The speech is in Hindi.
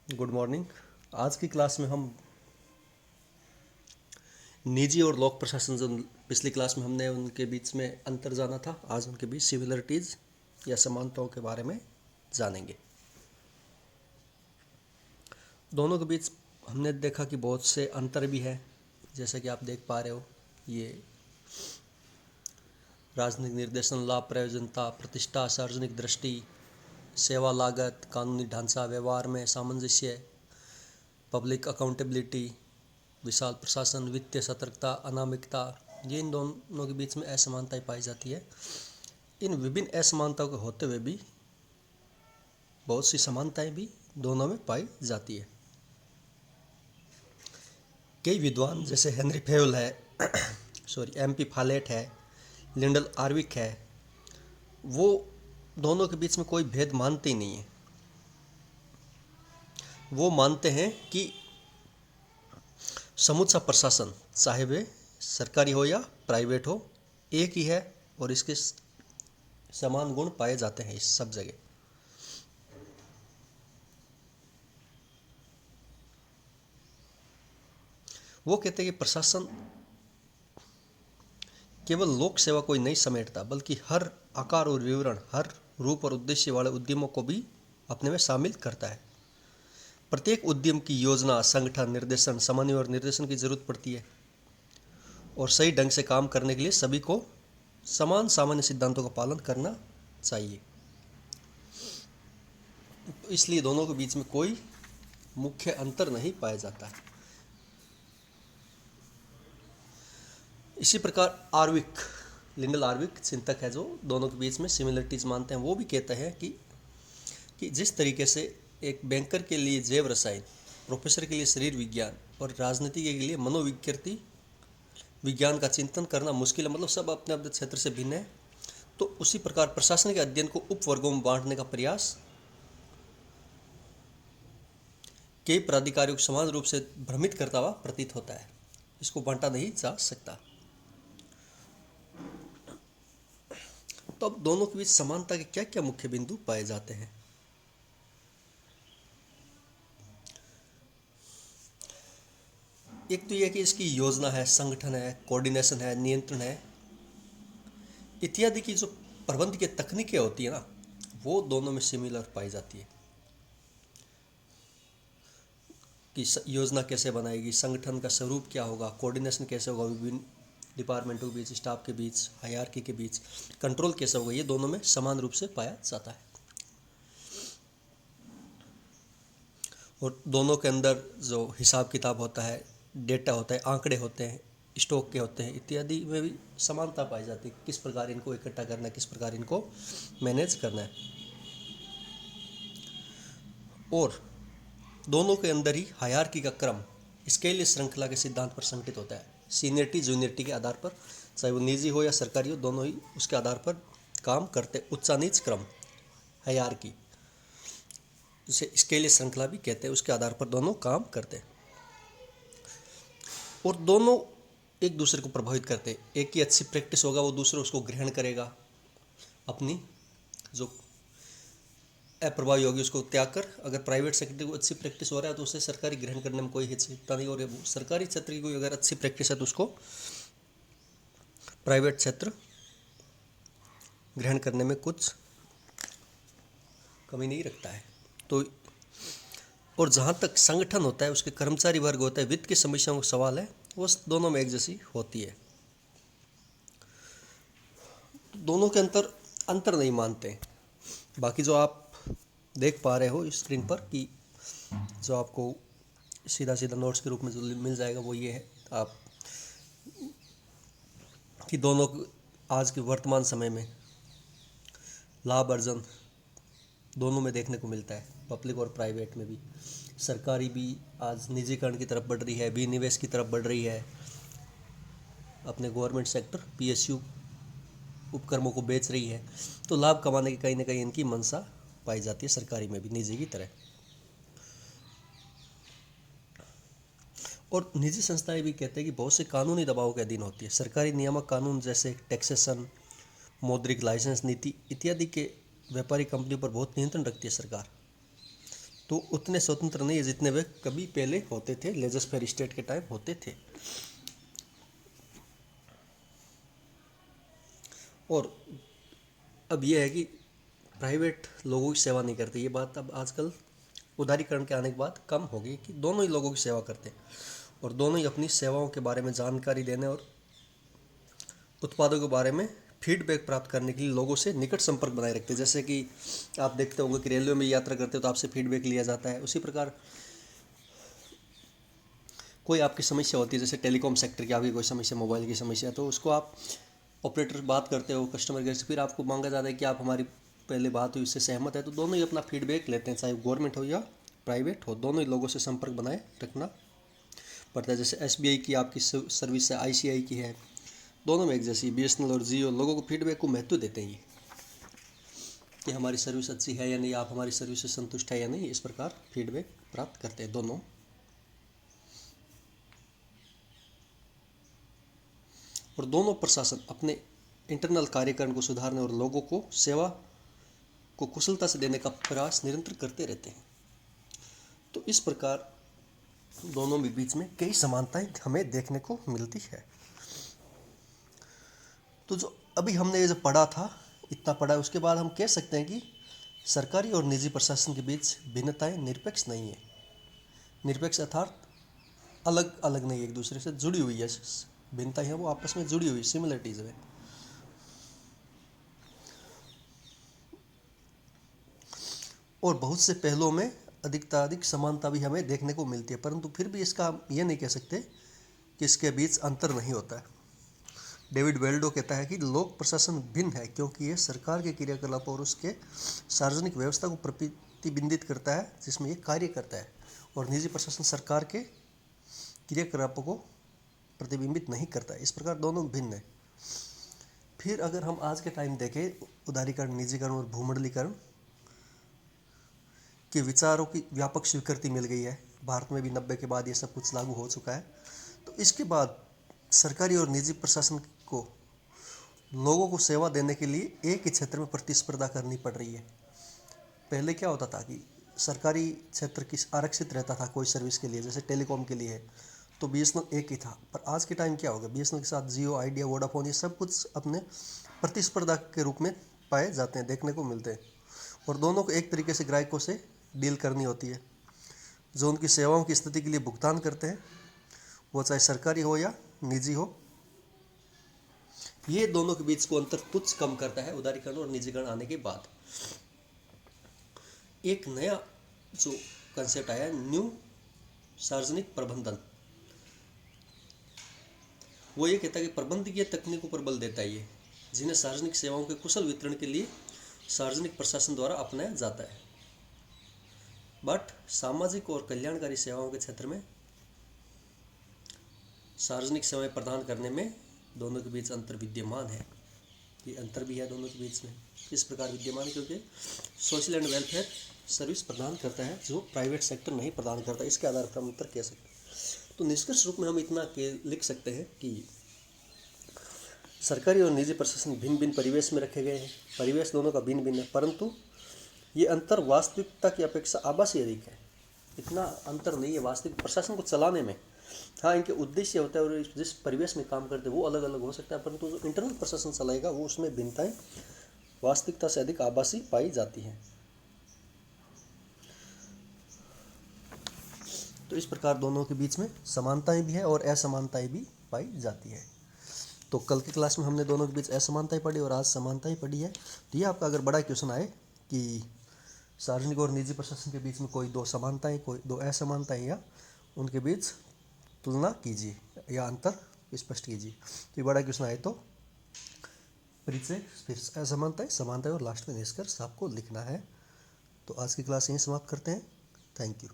Good morning. आज की क्लास में हम निजी और लोक प्रशासन, जो पिछली क्लास में हमने उनके बीच में अंतर जाना था, आज उनके बीच सिमिलरिटीज़ या समानताओं के बारे में जानेंगे। दोनों के बीच हमने देखा कि बहुत से अंतर भी है। जैसा कि आप देख पा रहे हो, ये राजनीतिक निर्देशन, लाभ, प्रयोजनता, प्रतिष्ठा, सार्वजनिक दृष्टि, सेवा लागत, कानूनी ढांचा, व्यवहार में सामंजस्य, पब्लिक अकाउंटेबिलिटी, विशाल प्रशासन, वित्तीय सतर्कता, अनामिकता, ये इन दोनों के बीच में असमानताएं पाई जाती है। इन विभिन्न असमानताओं के होते हुए भी बहुत सी समानताएं भी दोनों में पाई जाती है। कई विद्वान जैसे हेनरी फेवल है एमपी फालेट है, लिंडल आर्विक है, वो दोनों के बीच में कोई भेद मानते ही नहीं है। वो मानते हैं कि समूचा प्रशासन, चाहे वे सरकारी हो या प्राइवेट हो, एक ही है और इसके समान गुण पाए जाते हैं इस सब जगह। वो कहते हैं कि प्रशासन केवल लोक सेवा को ही नहीं समेटता, बल्कि हर आकार और विवरण, हर रूप और उद्देश्य वाले उद्यमों को भी अपने में शामिल करता है। प्रत्येक उद्यम की योजना, संगठन, निर्देशन, समन्वय और निर्देशन की जरूरत पड़ती है और सही ढंग से काम करने के लिए सभी को समान सामान्य सिद्धांतों का पालन करना चाहिए। इसलिए दोनों के बीच में कोई मुख्य अंतर नहीं पाया जाता है। इसी प्रकार लिंडल आर्विक चिंतक है, जो दोनों के बीच में सिमिलरिटीज मानते हैं, वो भी कहते हैं कि जिस तरीके से एक बैंकर के लिए जैव रसायन, प्रोफेसर के लिए शरीर विज्ञान और राजनीति के लिए मनोविकृति विज्ञान का चिंतन करना मुश्किल है, मतलब सब अपने अपने क्षेत्र से भिन्न है, तो उसी प्रकार प्रशासन के अध्ययन को उपवर्गों में बांटने का प्रयास कई प्राधिकारियों को समान रूप से भ्रमित करता हुआ प्रतीत होता है। इसको बांटा नहीं जा सकता। तो अब दोनों के बीच समानता के क्या क्या मुख्य बिंदु पाए जाते हैं? एक तो यह कि इसकी योजना है, संगठन है, कोऑर्डिनेशन है, नियंत्रण है, इत्यादि की जो प्रबंध की तकनीकें होती है ना, वो दोनों में सिमिलर पाई जाती है। कि योजना कैसे बनाएगी, संगठन का स्वरूप क्या होगा, कोऑर्डिनेशन कैसे होगा विभिन्न डिपार्टमेंटों के बीच, स्टाफ के बीच, हायरार्की के बीच, कंट्रोल कैसे होगा, ये दोनों में समान रूप से पाया जाता है। और दोनों के अंदर जो हिसाब किताब होता है, डेटा होता है, आंकड़े होते हैं, स्टॉक के होते हैं, इत्यादि में भी समानता पाई जाती है। किस प्रकार इनको इकट्ठा करना है, किस प्रकार इनको मैनेज करना है। और दोनों के अंदर ही हायरार्की का क्रम स्केल श्रृंखला के सिद्धांत पर संकित होता है। सीनियरिटी जूनियरिटी के आधार पर, चाहे वो निजी हो या सरकारी हो, दोनों ही उसके आधार पर काम करते। उच्चा नीच क्रम, हायरार्की, जिसे स्केल श्रृंखला भी कहते हैं, उसके आधार पर दोनों काम करते हैं और दोनों एक दूसरे को प्रभावित करते हैं। एक की अच्छी प्रैक्टिस होगा, वो दूसरा उसको ग्रहण करेगा, अपनी जो अप्रभावी होगी उसको त्याग कर। अगर प्राइवेट सेक्टर को अच्छी प्रैक्टिस हो रहा है तो उसे सरकारी ग्रहण करने में कोई हिचकिचाहट नहीं, और सरकारी क्षेत्र की कोई अगर अच्छी प्रैक्टिस है तो उसको प्राइवेट क्षेत्र ग्रहण करने में कुछ कमी नहीं रखता है। तो और जहाँ तक संगठन होता है, उसके कर्मचारी वर्ग होता है, वित्त की समस्याओं का सवाल है, वो दोनों में एक जैसी होती है। दोनों के अंतर नहीं मानते। बाकी जो आप देख पा रहे हो स्क्रीन पर कि जो आपको सीधा सीधा नोट्स के रूप में जो मिल जाएगा, वो ये है आप कि दोनों आज के वर्तमान समय में लाभ अर्जन दोनों में देखने को मिलता है, पब्लिक और प्राइवेट में भी। सरकारी भी आज निजीकरण की तरफ बढ़ रही है, विनिवेश की तरफ बढ़ रही है, अपने गवर्नमेंट सेक्टर पीएसयू उपक्रमों को बेच रही है, तो लाभ कमाने की कहीं ना कहीं इनकी मंशा पाई जाती है, सरकारी में भी निजी की तरह। और निजी संस्थाएं भी कहते हैं कि बहुत से कानूनी दबाव के अधीन होती है। सरकारी नियामक कानून जैसे टैक्सेशन, मौद्रिक लाइसेंस नीति इत्यादि के व्यापारी कंपनियों पर बहुत नियंत्रण रखती है सरकार। तो उतने स्वतंत्र नहीं है जितने वे कभी पहले होते थे, लेजर फेयर स्टेट के टाइम होते थे। और अब यह है कि प्राइवेट लोगों की सेवा नहीं करते, ये बात अब आजकल उदारीकरण के आने के बाद कम हो गई कि दोनों ही लोगों की सेवा करते हैं और दोनों ही अपनी सेवाओं के बारे में जानकारी देने और उत्पादों के बारे में फीडबैक प्राप्त करने के लिए लोगों से निकट संपर्क बनाए रखते हैं। जैसे कि आप देखते होंगे कि रेलवे में यात्रा करते हो तो आपसे फीडबैक लिया जाता है, उसी प्रकार कोई आपकी समस्या होती है, जैसे टेलीकॉम सेक्टर की आपकी कोई समस्या, मोबाइल की समस्या, तो उसको आप ऑपरेटर बात करते हो कस्टमर केयर से, फिर आपको मांगा जाता है कि आप हमारी पहले बात हुई उससे सहमत है, तो दोनों ही अपना फीडबैक लेते हैं, चाहे गवर्नमेंट हो या प्राइवेट हो, दोनों ही लोगों से संपर्क बनाए रखना पड़ता है। जैसे SBI की आपकी सर्विस है, ICI की है, दोनों में एक जैसी, BSNL और जियो लोगों को फीडबैक को महत्व देते हैं ये कि हमारी सर्विस अच्छी है या नहीं, आप हमारी सर्विस से संतुष्ट है या नहीं, इस प्रकार फीडबैक प्राप्त करते हैं दोनों। और दोनों प्रशासन अपने इंटरनल कार्यक्रम को सुधारने और लोगों को सेवा को कुशलता से देने का प्रयास निरंतर करते रहते हैं। तो इस प्रकार दोनों के बीच में कई समानताएं हमें देखने को मिलती है। तो जो अभी हमने ये जो पढ़ा था, इतना पढ़ा है, उसके बाद हम कह सकते हैं कि सरकारी और निजी प्रशासन के बीच भिन्नताएं निरपेक्ष नहीं है। निरपेक्ष अर्थात अलग अलग नहीं, एक दूसरे से जुड़ी हुई है, भिन्नताएं हैं वो आपस में जुड़ी हुई, सिमिलरिटीज है। और बहुत से पहलुओं में अधिक समानता भी हमें देखने को मिलती है, परंतु फिर भी इसका हम ये नहीं कह सकते कि इसके बीच अंतर नहीं होता है। डेविड वेल्डो कहता है कि लोक प्रशासन भिन्न है क्योंकि ये सरकार के क्रियाकलाप और उसके सार्वजनिक व्यवस्था को प्रतिबिंबित करता है जिसमें ये कार्य करता है, और निजी प्रशासन सरकार के क्रियाकलापों को प्रतिबिंबित नहीं करता है। इस प्रकार दोनों भिन्न है। फिर अगर हम आज के टाइम देखें, उदारीकरण, निजीकरण और भूमंडलीकरण के विचारों की व्यापक स्वीकृति मिल गई है, भारत में भी 90 के बाद ये सब कुछ लागू हो चुका है। तो इसके बाद सरकारी और निजी प्रशासन को लोगों को सेवा देने के लिए एक ही क्षेत्र में प्रतिस्पर्धा करनी पड़ रही है। पहले क्या होता था कि सरकारी क्षेत्र की आरक्षित रहता था कोई सर्विस के लिए, जैसे टेलीकॉम के लिए है तो BSNL एक ही था, पर आज के टाइम क्या होगा, BSNL के साथ जियो, आइडिया, वोडाफोन, ये सब कुछ अपने प्रतिस्पर्धा के रूप में पाए जाते हैं, देखने को मिलते हैं। और दोनों को एक तरीके से ग्राहकों से डील करनी होती है, जो उनकी सेवाओं की स्थिति के लिए भुगतान करते हैं, वो चाहे सरकारी हो या निजी हो। ये दोनों के बीच को अंतर कुछ कम करता है उदारीकरण और निजीकरण आने के बाद। एक नया जो कंसेप्ट आया, न्यू सार्वजनिक प्रबंधन, वो ये कहता है कि प्रबंधकीय तकनीकों पर बल देता है ये, जिन्हें सार्वजनिक सेवाओं के कुशल वितरण के लिए सार्वजनिक प्रशासन द्वारा अपनाया जाता है। बट सामाजिक और कल्याणकारी सेवाओं के क्षेत्र में सार्वजनिक सेवाएं प्रदान करने में दोनों के बीच अंतर विद्यमान है। ये अंतर भी है दोनों के बीच में, इस प्रकार विद्यमान है क्योंकि सोशल एंड वेलफेयर सर्विस प्रदान करता है जो प्राइवेट सेक्टर नहीं प्रदान करता, इसके आधार पर हम अंतर कह सकते हैं। तो निष्कर्ष रूप में हम इतना लिख सकते हैं कि सरकारी और निजी प्रशासन भिन्न भिन्न परिवेश में रखे गए हैं, परिवेश दोनों का भिन्न भिन्न है, परंतु ये अंतर वास्तविकता की अपेक्षा आभासी अधिक है। इतना अंतर नहीं है वास्तविक प्रशासन को चलाने में। हाँ, इनके उद्देश्य होता है और जिस परिवेश में काम करते हैं वो अलग अलग हो सकता है, परंतु जो इंटरनल प्रशासन चलाएगा वो उसमें भिन्नताएं वास्तविकता से अधिक आभासी पाई जाती हैं। तो इस प्रकार दोनों के बीच में समानताएं भी है और असमानताएं भी पाई जाती है। तो कल की क्लास में हमने दोनों के बीच असमानताएं पढ़ी और आज समानताएं पढ़ी है। तो ये आपका अगर बड़ा क्वेश्चन आए कि सार्वजनिक और निजी प्रशासन के बीच में कोई दो समानताएं, कोई दो असमानताएं, या उनके बीच तुलना कीजिए या अंतर स्पष्ट कीजिए। तो ये बड़ा क्वेश्चन आए तो परिचय, फिर असमानताएं, समानताएं और लास्ट में निष्कर्ष आपको लिखना है। तो आज की क्लास यहीं समाप्त करते हैं। Thank you.